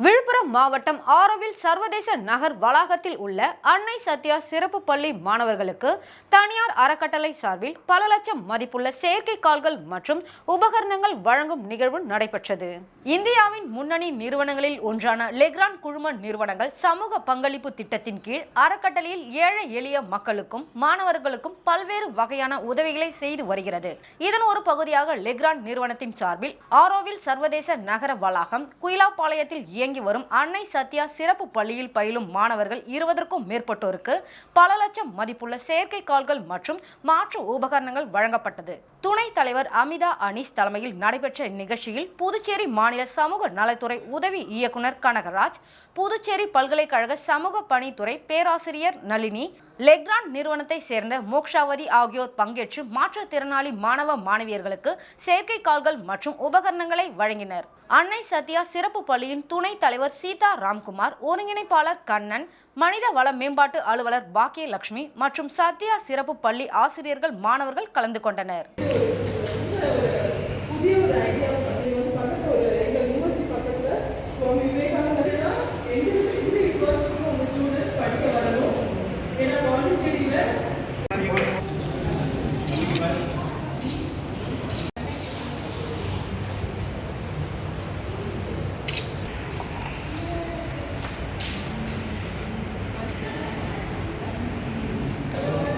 விழுப்புரம் மாவட்டம் ஆரோவில் சர்வதேச நகர் வளாகத்தில் உள்ள அன்னை சத்யா சிறப்பு பள்ளி மாணவர்களுக்கு தனியார் அறக்கட்டளை சார்பில் பல லட்சம் மதிப்புள்ள செயற்கைக்கால்கள் மற்றும் உபகரணங்கள் வழங்கும் நிகழ்வு நடைபெற்றது. இந்தியாவின் முன்னணி நிறுவனங்களில் ஒன்றான லெக்ராண்ட் குழும நிறுவனங்கள் சமூக பங்களிப்பு திட்டத்தின் கீழ் அறக்கட்டளையில் ஏழை எளிய மக்களுக்கும் மாணவர்களுக்கும் பல்வேறு வகையான உதவிகளை செய்து வருகிறது. இதன் ஒரு பகுதியாக லெக்ராண்ட் நிறுவனத்தின் சார்பில் ஆரோவில் சர்வதேச நகர வளாகம் குயிலாப்பாளையத்தில் இயங்கி வரும் அன்னை சத்யா சிறப்பு பள்ளியில் பயிலும் மாணவர்கள் 20க்கும் மேற்பட்டோருக்கு பல லட்சம் மதிப்புள்ள செயற்கைக்கால்கள் மற்றும் மாற்று உபகரணங்கள் வழங்கப்பட்டது. துணைத் தலைவர் அமிதா அனீஸ் தலைமையில் நடைபெற்ற இந்நிகழ்ச்சியில் புதுச்சேரி மாநில சமூக நலத்துறை உதவி இயக்குனர் கனகராஜ், புதுச்சேரி பல்கலைக்கழக சமூக பணித்துறை பேராசிரியர் நளினி, லெக்ராண்ட் நிறுவனத்தை சேர்ந்த மோக்ஷாவதி ஆகியோர் பங்கேற்று மாற்றுத்திறனாளி மாணவ மாணவியர்களுக்கு செயற்கைக்கால்கள் மற்றும் உபகரணங்களை வழங்கினர். அன்னை சத்யா சிறப்பு பள்ளியின் துணைத் தலைவர் சீதா ராம்குமார், ஒருங்கிணைப்பாளர் கண்ணன், மனித வள மேம்பாட்டு அலுவலர் பாக்கியலட்சுமி மற்றும் சத்யா சிறப்பு பள்ளி ஆசிரியர்கள் மாணவர்கள் கலந்து கொண்டனர்.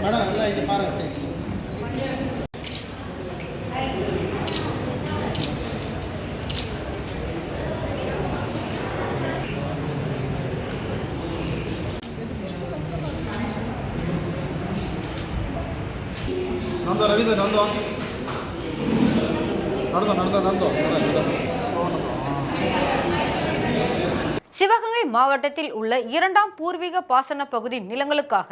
மேடம் எல்லாம் இங்கே பாருங்க ப்ளீஸ். ನಂದು ರವೀಂದ್ರ ನಂದು நடந்தோம். சிவகங்கை மாவட்டத்தில் உள்ள 2ஆம் பூர்வீக பாசன பகுதி நிலங்களுக்காக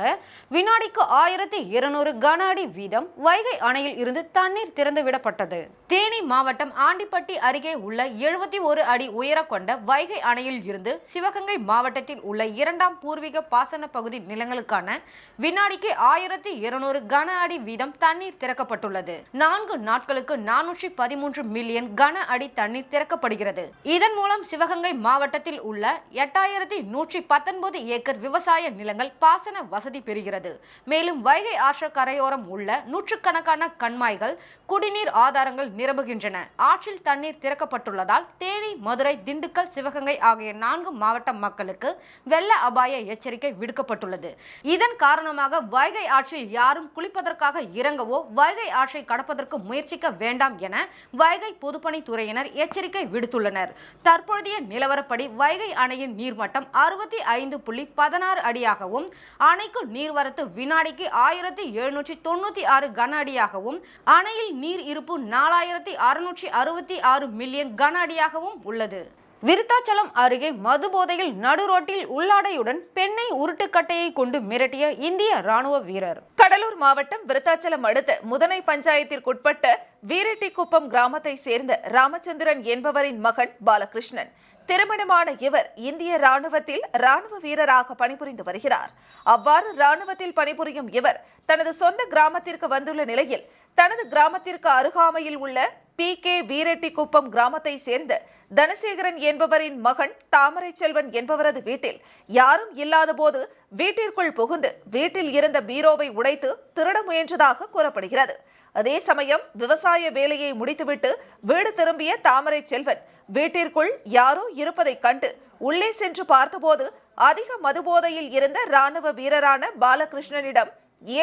வினாடிக்கு 1200 கன அடி வீதம் வைகை அணையில் இருந்து தண்ணீர் திறந்துவிடப்பட்டது. தேனி மாவட்டம் ஆண்டிப்பட்டி அருகே உள்ள 71 அடி உயர கொண்ட வைகை அணையில் இருந்து சிவகங்கை மாவட்டத்தில் உள்ள 2ஆம் பூர்வீக பாசன பகுதி நிலங்களுக்கான வினாடிக்கு 1200 கன அடி வீதம் தண்ணீர் திறக்கப்பட்டுள்ளது. 4 நாட்களுக்கு 413 மில்லியன் கன அடி தண்ணீர் திறக்கப்படுகிறது. இதன் மூலம் சிவகங்கை மாவட்டத்தில் உள்ள 8119 ஏக்கர் விவசாய நிலங்கள் பாசன வசதி பெறுகிறது. மேலும் வைகை ஆற்று கரையோரம் உள்ள நூற்றுக்கணக்கான கண்மாய்கள் குடிநீர் ஆதாரங்கள் நிரம்புகின்றன. ஆற்றில் தண்ணீர் திறக்கப்பட்டுள்ளதால் தேனி, மதுரை, திண்டுக்கல், சிவகங்கை ஆகிய 4 மாவட்ட மக்களுக்கு வெள்ள அபாய எச்சரிக்கை விடுக்கப்பட்டுள்ளது. இதன் காரணமாக வைகை ஆற்றில் யாரும் குளிப்பதற்காக இறங்கவோ வைகை ஆற்றை கடப்பதற்கு முயற்சிக்க வேண்டாம் என வைகை பொதுப்பணித்துறையினர் எச்சரிக்கை விடுத்துள்ளனர். தற்போதைய நிலவரப்படி வைகை அணையின் நீர்மட்டம் 65.16 அடியாகவும் அணைக்கு நீர்வரத்து வினாடிக்கு 1796 கன அடியாகவும் அணையில் நீர் இருப்பு 4666 மில்லியன் கன அடியாகவும் உள்ளது. விருத்தாச்சலம் அருகே மதுபோதையில் நடுரோட்டில் உள்ளாடையுடன் பெண்ணை உருட்டுக்கட்டையை கொண்டு மிரட்டிய இந்திய ராணுவ வீரர். கடலூர் மாவட்டம் விருத்தாச்சலம் அடுத்த முதனை பஞ்சாயத்திற்குட்பட்ட வீரெட்டிக்குப்பம் கிராமத்தை சேர்ந்த ராமச்சந்திரன் என்பவரின் மகன் பாலகிருஷ்ணன். திருமணமான இவர் இந்திய ராணுவத்தில் ராணுவ வீரராக பணிபுரிந்து வருகிறார். அவ்வாறு ராணுவத்தில் பணிபுரியும் இவர் தனது சொந்த கிராமத்திற்கு வந்துள்ள நிலையில் தனது கிராமத்திற்கு அருகாமையில் உள்ள PK வீரெட்டிக்குப்பம் கிராமத்தை சேர்ந்த தனசேகரன் என்பவரின் மகன் தாமரை செல்வன் என்பவரது வீட்டில் யாரும் இல்லாத போது வீட்டிற்குள் புகுந்து வீட்டில் இருந்த பீரோவை உடைத்து திருட முயன்றதாக கூறப்படுகிறது. அதே சமயம் விவசாய வேலையை முடித்துவிட்டு வீடு திரும்பிய தாமரை செல்வன் வீட்டிற்குள் யாரோ இருப்பதை கண்டு உள்ளே சென்று பார்த்தபோது அதிக மதுபோதையில் இருந்த ராணுவ வீரரான பாலகிருஷ்ணனிடம்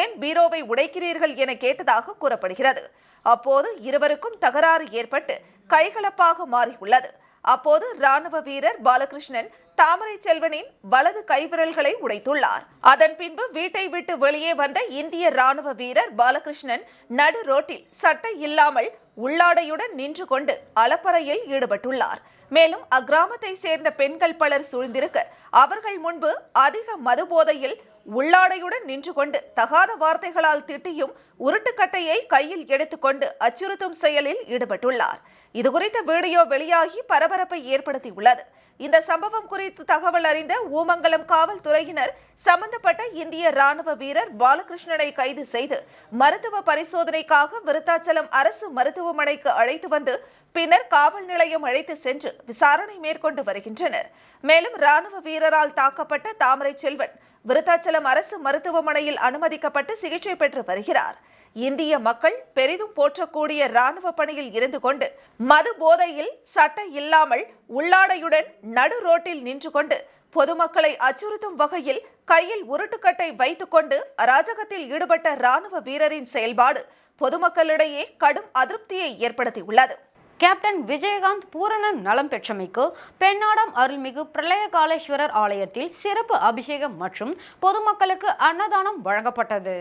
ஏன் பீரோவை உடைக்கிறீர்கள் என கேட்டதாக கூறப்படுகிறது. அப்போது இருவருக்கும் தகராறு ஏற்பட்டு கைகலப்பாக மாறியுள்ளது. அப்போது ராணுவ வீரர் பாலகிருஷ்ணன் தாமரை செல்வனின் வலது கைவிரல்களை உடைத்துள்ளார். அதன் பின்பு வீட்டை விட்டு வெளியே வந்த இந்திய ராணுவ வீரர் பாலகிருஷ்ணன் நடு ரோட்டில் சட்டை இல்லாமல் உள்ளாடையுடன் நின்று கொண்டு அலப்பறையில் ஈடுபட்டுள்ளார். மேலும் அக்கிராமத்தை சேர்ந்த பெண்கள் பலர் சூழ்ந்திருக்க அவர்கள் முன்பு அதிக மதுபோதையில் உள்ளாடையுடன் நின்று கொண்டு தகாத வார்த்தைகளால் திட்டியும் உருட்டுக்கட்டையை கையில் எடுத்துக்கொண்டு அச்சுறுத்தும் செயலில் ஈடுபட்டுள்ளார். இதுகுறித்த வீடியோ வெளியாகி பரபரப்பை ஏற்படுத்தியுள்ளது. இந்த சம்பவம் குறித்து தகவல் அறிந்த ஊமங்கலம் காவல்துறையினர் சம்பந்தப்பட்ட இந்திய ராணுவ வீரர் பாலகிருஷ்ணனை கைது செய்து மருத்துவ பரிசோதனைக்காக விருத்தாச்சலம் அரசு மருத்துவமனைக்கு அழைத்து வந்து பின்னர் காவல் நிலையம் அழைத்து சென்று விசாரணை மேற்கொண்டு வருகின்றனர். மேலும் ராணுவ வீரரால் தாக்கப்பட்ட தாமரை செல்வன் விருத்தாச்சலம் அரசு மருத்துவமனையில் அனுமதிக்கப்பட்டு சிகிச்சை பெற்று வருகிறார். இந்திய மக்கள் பெரிதும் போற்றக்கூடிய ராணுவ பணியில் இருந்து கொண்டு மது போதையில் சட்டை இல்லாமல் உள்ளாடையுடன் நடு ரோட்டில் நின்று கொண்டு பொதுமக்களை அச்சுறுத்தும் வகையில் கையில் உருட்டுக்கட்டை வைத்துக் கொண்டு அராஜகத்தில் ஈடுபட்ட ராணுவ வீரரின் செயல்பாடு பொதுமக்களிடையே கடும் அதிருப்தியை ஏற்படுத்தியுள்ளது. கேப்டன் விஜயகாந்த் பூரண நலம் பெற்றமைக்கு பெண்ணாடம் அருள்மிகு பிரளயகாலேஸ்வரர் ஆலயத்தில் சிறப்பு அபிஷேகம் மற்றும் பொதுமக்களுக்கு அன்னதானம் வழங்கப்பட்டது.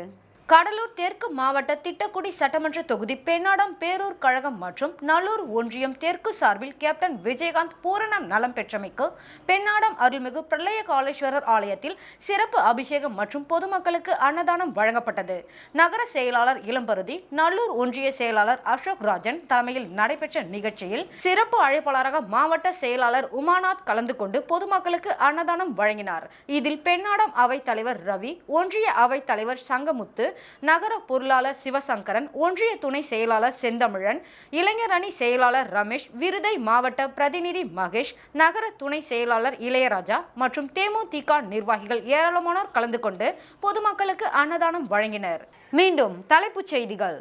கடலூர் தெற்கு மாவட்ட திட்டக்குடி சட்டமன்ற தொகுதி பெண்ணாடம் பேரூர் கழகம் மற்றும் நல்லூர் ஒன்றியம் தெற்கு சார்பில் கேப்டன் விஜயகாந்த் பூரண நலம் பெற்றமைக்கு பெண்ணாடம் அருள்மிகு பிரளயகாலேஸ்வரர் ஆலயத்தில் சிறப்பு அபிஷேகம் மற்றும் பொதுமக்களுக்கு அன்னதானம் வழங்கப்பட்டது. நகர செயலாளர் இளம்பருதி, நல்லூர் ஒன்றிய செயலாளர் அசோக் ராஜன் தலைமையில் நடைபெற்ற நிகழ்ச்சியில் சிறப்பு அழைப்பாளராக மாவட்ட செயலாளர் உமாநாத் கலந்து கொண்டு பொதுமக்களுக்கு அன்னதானம் வழங்கினார். இதில் பெண்ணாடம் அவைத் தலைவர் ரவி, ஒன்றிய அவைத் தலைவர் சங்கமுத்து, நகர பொருளாளர் சிவசங்கரன், ஒன்றிய துணை செயலாளர் செந்தமிழன், இளைஞர் அணி செயலாளர் ரமேஷ், விருதை மாவட்ட பிரதிநிதி மகேஷ், நகர துணை செயலாளர் இளையராஜா மற்றும் தேமுதிக நிர்வாகிகள் ஏராளமானோர் கலந்து கொண்டு பொதுமக்களுக்கு அன்னதானம் வழங்கினர். மீண்டும் தலைப்புச் செய்திகள்.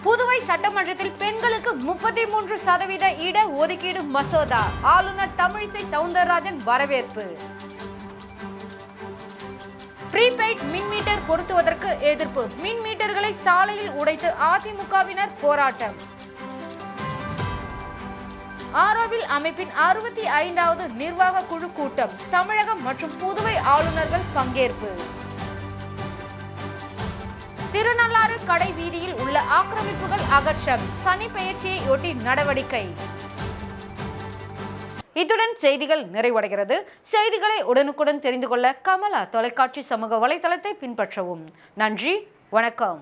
புதுவை சட்டமன்றத்தில் பெண்களுக்கு 33% இட ஒதுக்கீடு மசோதா, ஆளுநர் தமிழிசை சவுந்தரராஜன் வரவேற்பு. ப்ரீபெய்ட் மின் மீட்டர் பொருத்துவதற்கு எதிர்ப்பு, மின் மீட்டர்களை சாலையில் உடைத்து அதிமுகவினர் போராட்டம். ஆரோவில் அமைப்பின் 65வது நிர்வாக குழு கூட்டம், தமிழகம் மற்றும் புதுவை ஆளுநர்கள் பங்கேற்பு. திருநள்ளாறு கடை வீதியில் உள்ள ஆக்கிரமிப்புகள் அகற்றம், சனி பெயர்ச்சியையொட்டி நடவடிக்கை. இத்துடன் செய்திகள் நிறைவடைகிறது. செய்திகளை உடனுக்குடன் தெரிந்து கொள்ள கமலா தொலைக்காட்சி சமூக வலைதளத்தை பின்பற்றவும். நன்றி, வணக்கம்.